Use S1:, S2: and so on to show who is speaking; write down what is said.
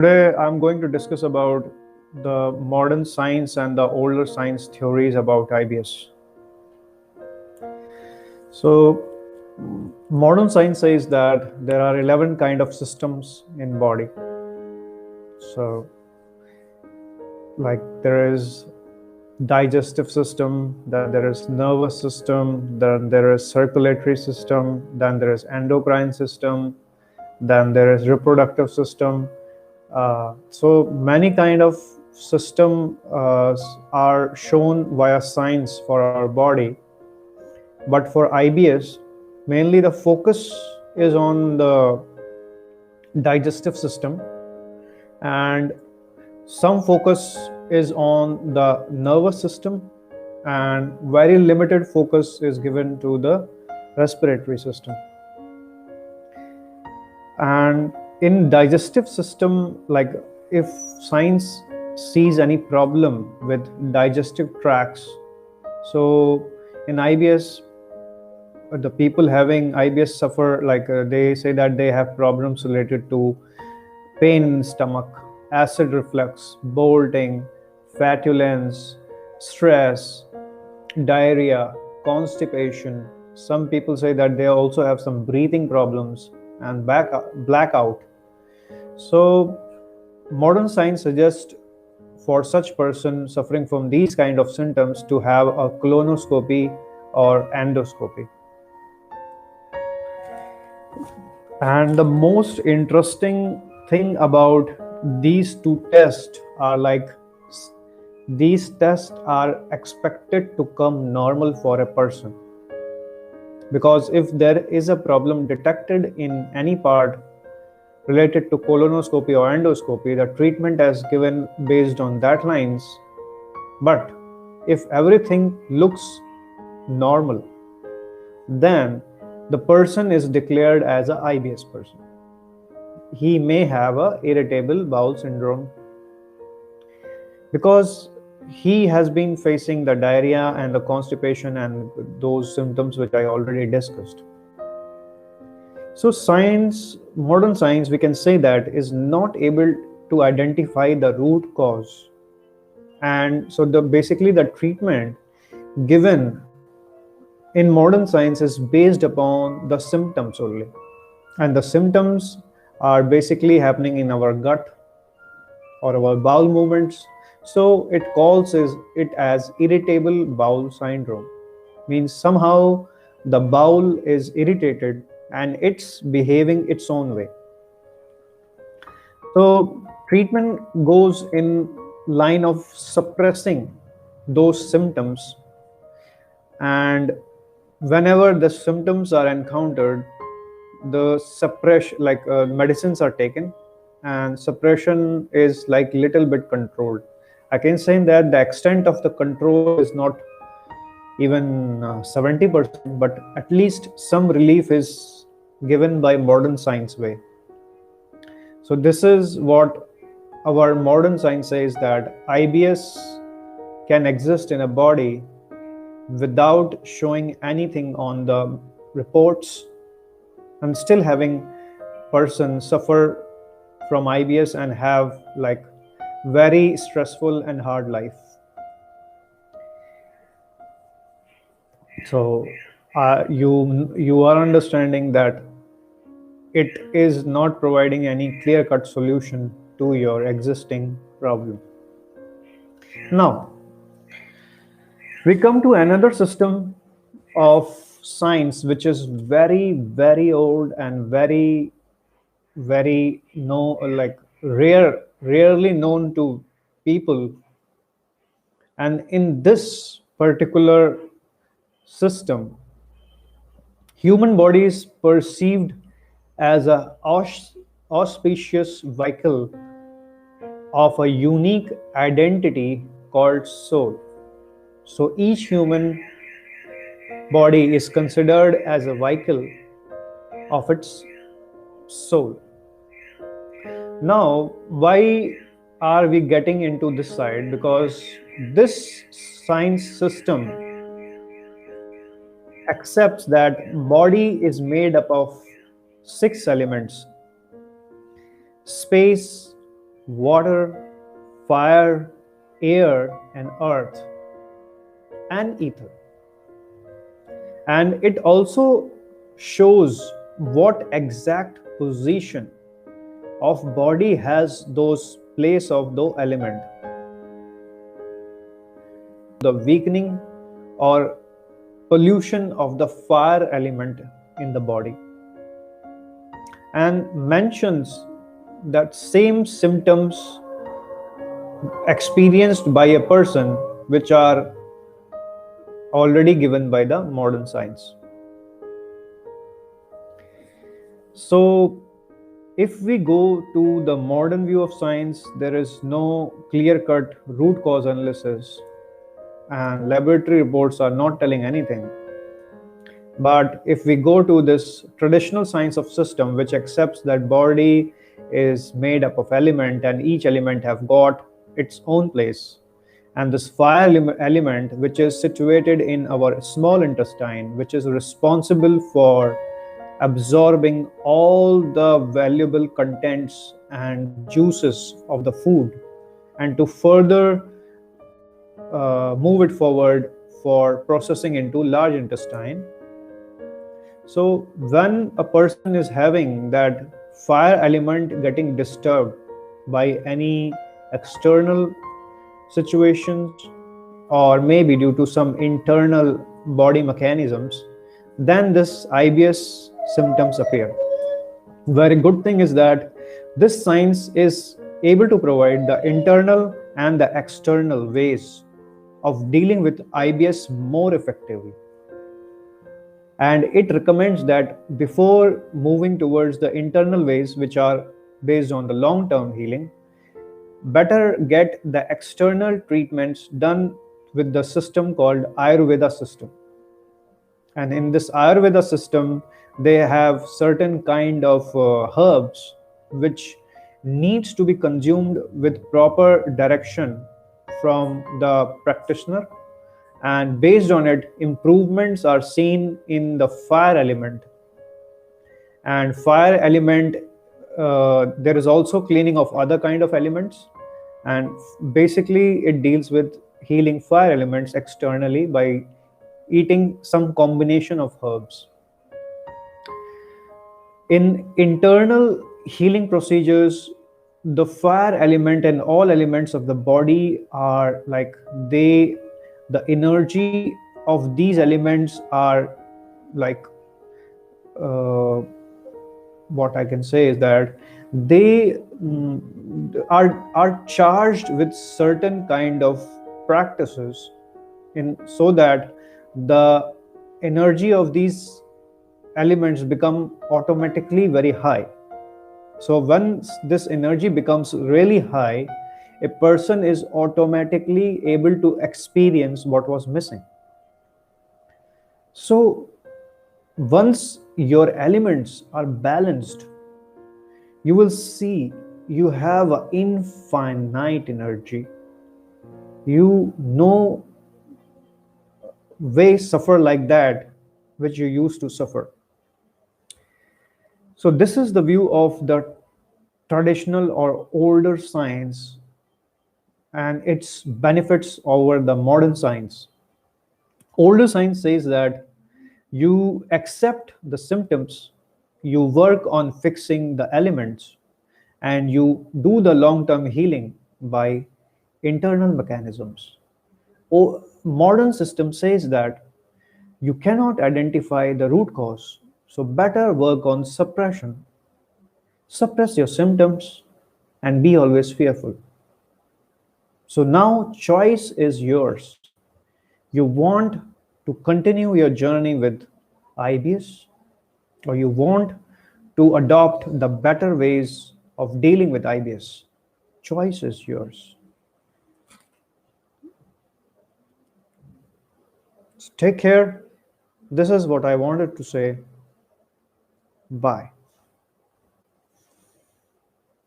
S1: Today, I'm going to discuss about the modern science and the older science theories about IBS. So, modern science says that there are 11 kind of systems in body. So, like there is digestive system, then there is nervous system, then there is circulatory system, then there is endocrine system, then there is reproductive system. So many kind of system are shown via science for our body, but for IBS, mainly the focus is on the digestive system, and some focus is on the nervous system, and very limited focus is given to the respiratory system. And in digestive system, like if science sees any problem with digestive tracts, so in IBS, the people having IBS suffer, they say that they have problems related to pain in stomach, acid reflux, bloating, flatulence, stress, diarrhea, constipation. Some people say that they also have some breathing problems and blackout. So modern science suggests for such person suffering from these kind of symptoms to have a colonoscopy or endoscopy. And the most interesting thing about these two tests are these tests are expected to come normal for a person, because if there is a problem detected in any part related to colonoscopy or endoscopy, the treatment is given based on that lines. But if everything looks normal, then the person is declared as a IBS person. He may have a irritable bowel syndrome because he has been facing the diarrhea and the constipation and those symptoms which I already discussed. So science, modern science, we can say that is not able to identify the root cause. And so basically the treatment given in modern science is based upon the symptoms only. And the symptoms are basically happening in our gut or our bowel movements. So it calls it as irritable bowel syndrome. Means somehow the bowel is irritated and it's behaving its own way. So treatment goes in line of suppressing those symptoms, and whenever the symptoms are encountered, the suppression, medicines are taken, and suppression is like little bit controlled. I can say that the extent of the control is not even 70%, but at least some relief is given by modern science way. So this is what our modern science says, that IBS can exist in a body without showing anything on the reports, and still having person suffer from IBS and have very stressful and hard life. So you are understanding that it is not providing any clear-cut solution to your existing problem. Now we come to another system of science which is very, very old and very, very rarely known to people. And in this particular system, human body is perceived as a auspicious vehicle of a unique identity called soul. So each human body is considered as a vehicle of its soul. Now, why are we getting into this side? Because this science system accepts that body is made up of 6 elements: space, water, fire, air, and earth, and ether. And it also shows what exact position of body has those place of the element, the weakening or pollution of the fire element in the body, and mentions that same symptoms experienced by a person which are already given by the modern science. So if we go to the modern view of science, there is no clear-cut root cause analysis, and laboratory reports are not telling anything. But if we go to this traditional science of system, which accepts that body is made up of element and each element have got its own place, and this fire element, which is situated in our small intestine, which is responsible for absorbing all the valuable contents and juices of the food, and to further move it forward for processing into large intestine. So when a person is having that fire element getting disturbed by any external situations, or maybe due to some internal body mechanisms, then this IBS symptoms appear. Very good thing is that this science is able to provide the internal and the external ways of dealing with IBS more effectively. And it recommends that before moving towards the internal ways, which are based on the long-term healing, better get the external treatments done with the system called Ayurveda system. And in this Ayurveda system, they have certain kind of herbs which needs to be consumed with proper direction from the practitioner, and based on it, improvements are seen in the fire element. And fire element, there is also cleaning of other kind of elements, and basically it deals with healing fire elements externally by eating some combination of herbs. In internal healing procedures, the fire element and all elements of the body are like the energy of these elements are like uh, what I can say is that they are charged with certain kind of practices in so that the energy of these elements become automatically very high. So once this energy becomes really high, a person is automatically able to experience what was missing. So once your elements are balanced, you will see you have an infinite energy. You no way suffer like that which you used to suffer. So this is the view of the traditional or older science and its benefits over the modern science. Older science says that you accept the symptoms, you work on fixing the elements, and you do the long-term healing by internal mechanisms. Modern system says that you cannot identify the root cause, so better work on suppression. Suppress your symptoms and be always fearful. So now choice is yours. You want to continue your journey with IBS, or you want to adopt the better ways of dealing with IBS. Choice is yours. Take care. This is what I wanted to say. Bye.